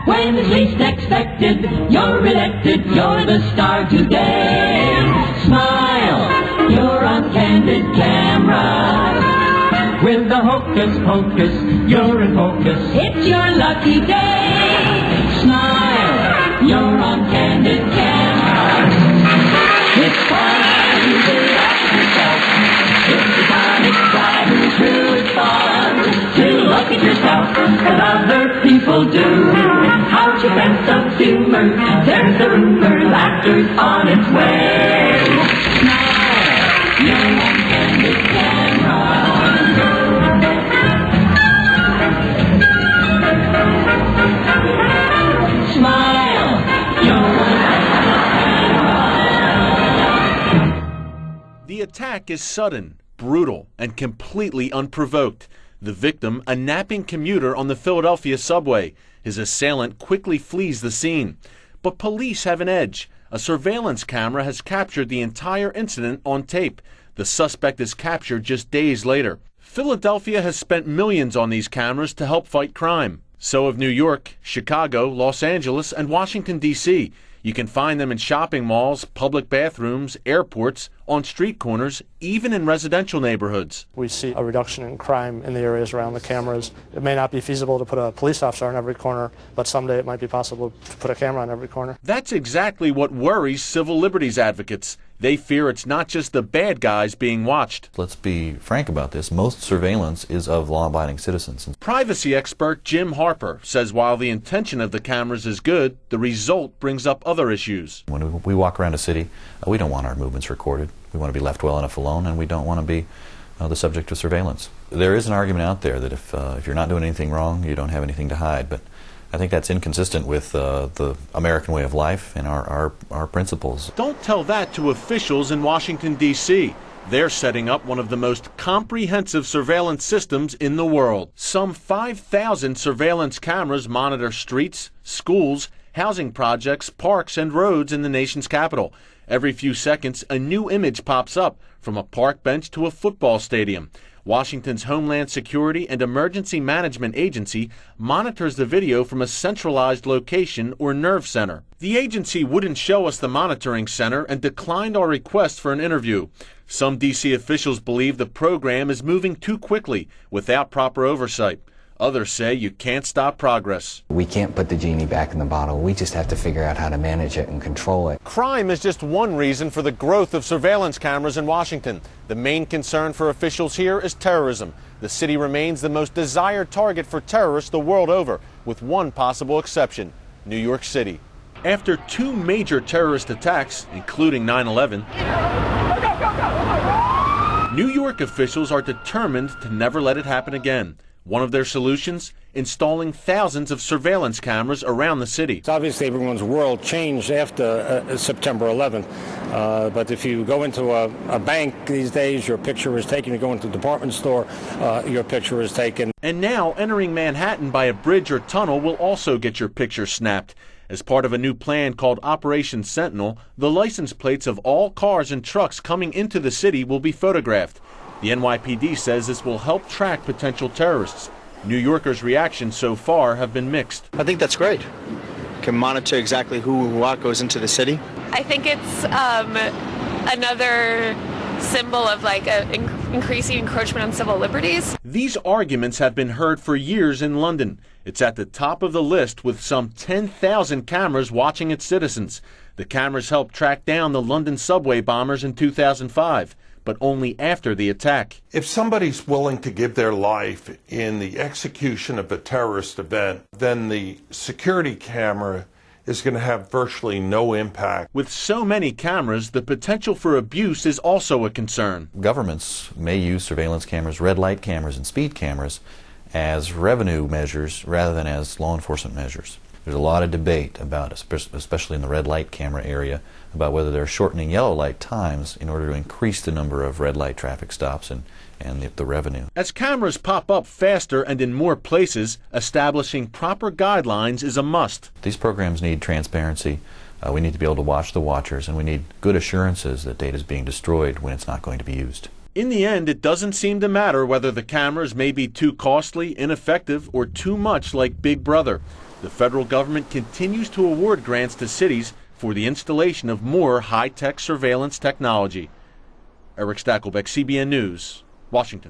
When it's least expected, you're elected, you're the star today. Smile, you're on Candid camera. With the hocus pocus, you're in focus, it's your lucky day. Smile, you're on Candid camera. It's fun to laugh yourself. It's the comic guy who's really fun to look at yourself and other people do. How's your sense of humor? There's the rumor, laughter's on its way. Smile, you're on Candid camera. Smile, you're on Candid camera. The attack is sudden, brutal, and completely unprovoked. The victim, a napping commuter on the Philadelphia subway. His assailant quickly flees the scene. But police have an edge. A surveillance camera has captured the entire incident on tape. The suspect is captured just days later. Philadelphia has spent millions on these cameras to help fight crime. So have New York, Chicago, Los Angeles, and Washington, D.C. You can find them in shopping malls, public bathrooms, airports, on street corners, even in residential neighborhoods. We see a reduction in crime in the areas around the cameras. It may not be feasible to put a police officer on every corner, but someday it might be possible to put a camera on every corner. That's exactly what worries civil liberties advocates. They fear it's not just the bad guys being watched. Let's be frank about this. Most surveillance is of law-abiding citizens. Privacy expert Jim Harper says while the intention of the cameras is good, the result brings up other issues. When we walk around a city, we don't want our movements recorded. We want to be left well enough alone, and we don't want to be the subject of surveillance. There is an argument out there that if you're not doing anything wrong, you don't have anything to hide. But I think that's inconsistent with the American way of life and our principles. Don't tell that to officials in Washington, D.C. They're setting up one of the most comprehensive surveillance systems in the world. Some 5,000 surveillance cameras monitor streets, schools, housing projects, parks, and roads in the nation's capital. Every few seconds, a new image pops up, from a park bench to a football stadium. Washington's Homeland Security and Emergency Management Agency monitors the video from a centralized location or nerve center. The agency wouldn't show us the monitoring center and declined our request for an interview. Some D.C. officials believe the program is moving too quickly without proper oversight. Others say you can't stop progress. We can't put the genie back in the bottle. We just have to figure out how to manage it and control it. Crime is just one reason for the growth of surveillance cameras in Washington. The main concern for officials here is terrorism. The city remains the most desired target for terrorists the world over, with one possible exception: New York City. After two major terrorist attacks, including 9/11, New York officials are determined to never let it happen again. One of their solutions? Installing thousands of surveillance cameras around the city. Obviously, everyone's world changed after September 11th. But if you go into a bank these days, your picture is taken. You go into a department store, your picture is taken. And now, entering Manhattan by a bridge or tunnel will also get your picture snapped. As part of a new plan called Operation Sentinel, the license plates of all cars and trucks coming into the city will be photographed. The NYPD says this will help track potential terrorists. New Yorkers' reactions so far have been mixed. I think that's great. Can monitor exactly who and what goes into the city. I think it's another symbol of increasing encroachment on civil liberties. These arguments have been heard for years in London. It's at the top of the list with some 10,000 cameras watching its citizens. The cameras helped track down the London subway bombers in 2005. But only after the attack. If somebody's willing to give their life in the execution of a terrorist event, then the security camera is going to have virtually no impact. With so many cameras, the potential for abuse is also a concern. Governments may use surveillance cameras, red light cameras, and speed cameras as revenue measures rather than as law enforcement measures. There's a lot of debate about, especially in the red light camera area, about whether they're shortening yellow light times in order to increase the number of red light traffic stops and the revenue. As cameras pop up faster and in more places, establishing proper guidelines is a must. These programs need transparency. We need to be able to watch the watchers, and we need good assurances that data is being destroyed when it's not going to be used. In the end, it doesn't seem to matter whether the cameras may be too costly, ineffective, or too much like Big Brother. The federal government continues to award grants to cities for the installation of more high-tech surveillance technology. Eric Stackelbeck, CBN News, Washington.